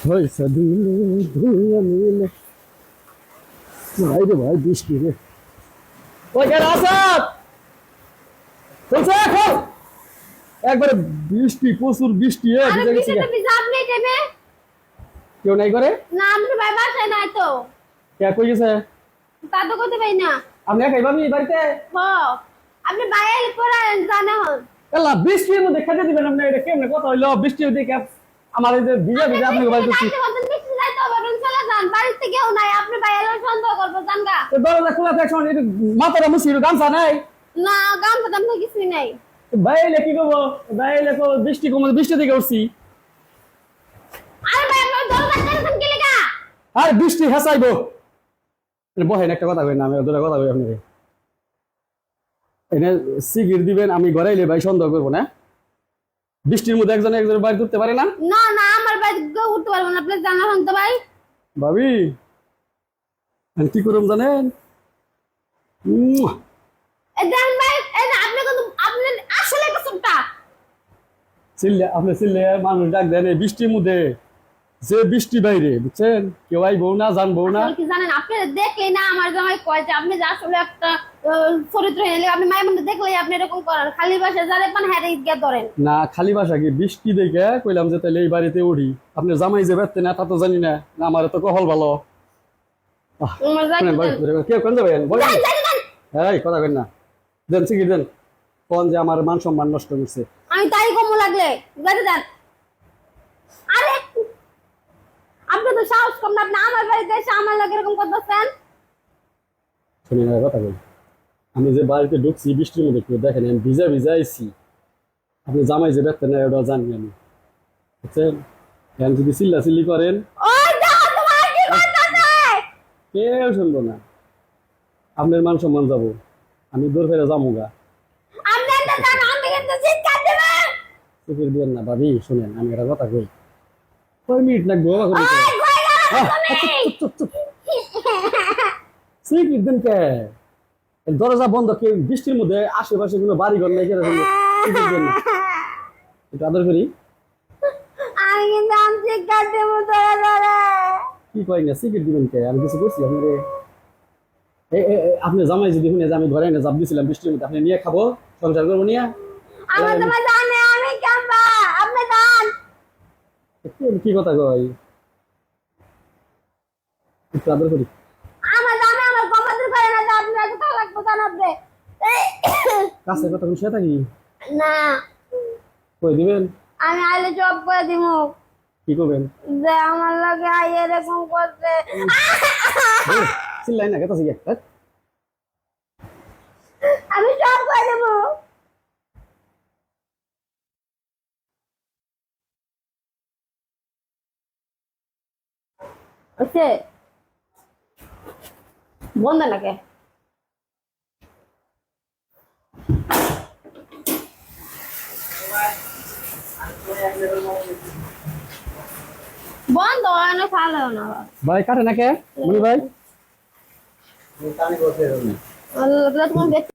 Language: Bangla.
পয়সা দিলে ধুয়ে নিলে ভাই রে ভাই বৃষ্টি রে ওই কেন আসাদ বলছে এখন একবারে বৃষ্টি প্রচুর বৃষ্টি আরে ভিজে গেছি বৃষ্টিতে ভিজা আপনি টেবে কেউ নাই করে না আমি তো ভাই বাসায় নাই তো কে কই গেছে তা তো করতে পারি না আপনি একাই ভাবি বাড়িতে হ আপনি বাইরে পড়া জানে হন এলা বৃষ্টির মধ্যে খেতে দিবেন আপনি এটা কেমনে কথা হইলো বৃষ্টি দেখে আমার এই যে ভিজা ভিজা আপনাকে বাড়ি করছি বৃষ্টি যাই তো বরং চলে যান বাড়িতে কেউ নাই আপনি বাইরে সন্দেহ করবো জানগা তো দরজা খোলা থাকে শোন এটা মাথাটা মুছি গামছা নাই না গাম ফাটাম তো কিছুই নাই বাইরে কি করবো বাইরে তো বৃষ্টি কমে বৃষ্টি থেকে উঠছি আরে ভাই আপনার দরজা কেন কি লাগা আর বৃষ্টি হেসাইবো বহেন একটা কথা কই না আমি দুটা কথা কই আপনাকে এনে সিগির দিবেন আমি ঘরে এলে ভাই সন্দেহ করবো না বৃষ্টির মধ্যে একজনের বাইরে করতে পারে না না না আমার বাড়িতে কেউ উঠতে পারবো না আপনি জানা হন তো ভাই ভাবি আমি কি করব জানেন এই দেন ভাই এই না আপনি কিন্তু আপনি আসলে একটা সুটটা চিল্লে আপনি চিল্লে মানুষ ডাক দেন এই বৃষ্টির মধ্যে যে বৃষ্টি বাইরে বুঝছেন কেউ আইবো না জানবো না আসলে কি জানেন আপনি দেখলে না আমার জামাই কয় যে আপনি যে আসলে একটা চরিত্র এলে আপনি মায়ের মধ্যে দেখলেই আপনি এরকম করেন খালি বাসা যারে পান হ্যাঁ গিয়ে ধরেন না খালি বাসা কি বৃষ্টি দেখে কইলাম যে তাহলে এই বাড়িতে উঠি আপনি জামাই যে বেরতে না তা তো জানি না না আমার তো কহল ভালো আমার যাই শুনেন, কেউ কোন যাবেন বলেন এই কথা কেন না দেন সিগির দেন কোন যে আমার মান সম্মান নষ্ট করছে আমি তাই কমু লাগলে গাড়ি দেন আরে আপনি তো সাহস কম না আপনি আমার বাড়িতে এসে আমার লাগে এরকম করতেছেন শুনে না কথা বলি আমি যে বাড়িতে ঢুকছি বৃষ্টির মধ্যে কেউ দেখেন আমি ভিজা ভিজা আইছি আপনি জামাই যে বেরতে না ওটা জানি আমি বুঝছেন এখন যদি চিল্লা চিল্লি করেন ওই দেখো তোমার কি করতেছে কেউ শুনবো না আপনার মান সম্মান যাবো আমি দূর ফেরে যাবো গা আপনি একটা জান আমি কিন্তু চিৎকার দেবেন চুপির দিবেন না ভাবি শুনেন আমি একটা কথা কই কয় মিনিট লাগবে বাবা ওই কই গেল তুমি সিগির দেন কে দরজা বন্ধ কেউ বৃষ্টির মধ্যে আশেপাশে কোনো বাড়ি ঘর নাই কেন সিগির দেন না একটু আদর করি আমি কিন্তু আমি চিৎকার দেবো তোরা তোরা কি কয় না সিগির দিবেন কে আমি কিছু করছি আপনারে আপনি জামাই যদি শুনে যে আমি ঘরে এনে জাপ দিয়েছিলাম বৃষ্টির মধ্যে আপনি নিয়ে খাবো সংসার করবো নিয়ে আমার তোমার জানে আমি কেমবা আপনি দান কি কথা কয় একটু আদর করি আমার জানে আমার কমাতে পারে না যে আপনি এত তালাক কোথায় নাববে কাছে কথা শুয়ে থাকি না কই দিবেন আমি আইলে জব করে দিব কি করবেন যে আমার লাগে আই এরকম করছে চিল্লাই না কথা শিখে আমি জব করে দেব ওকে বন্ধ লাগে বন্ধ হয় না ভালো না ভাই কাটে না কে মুনি ভাই আল্লাহ তোমার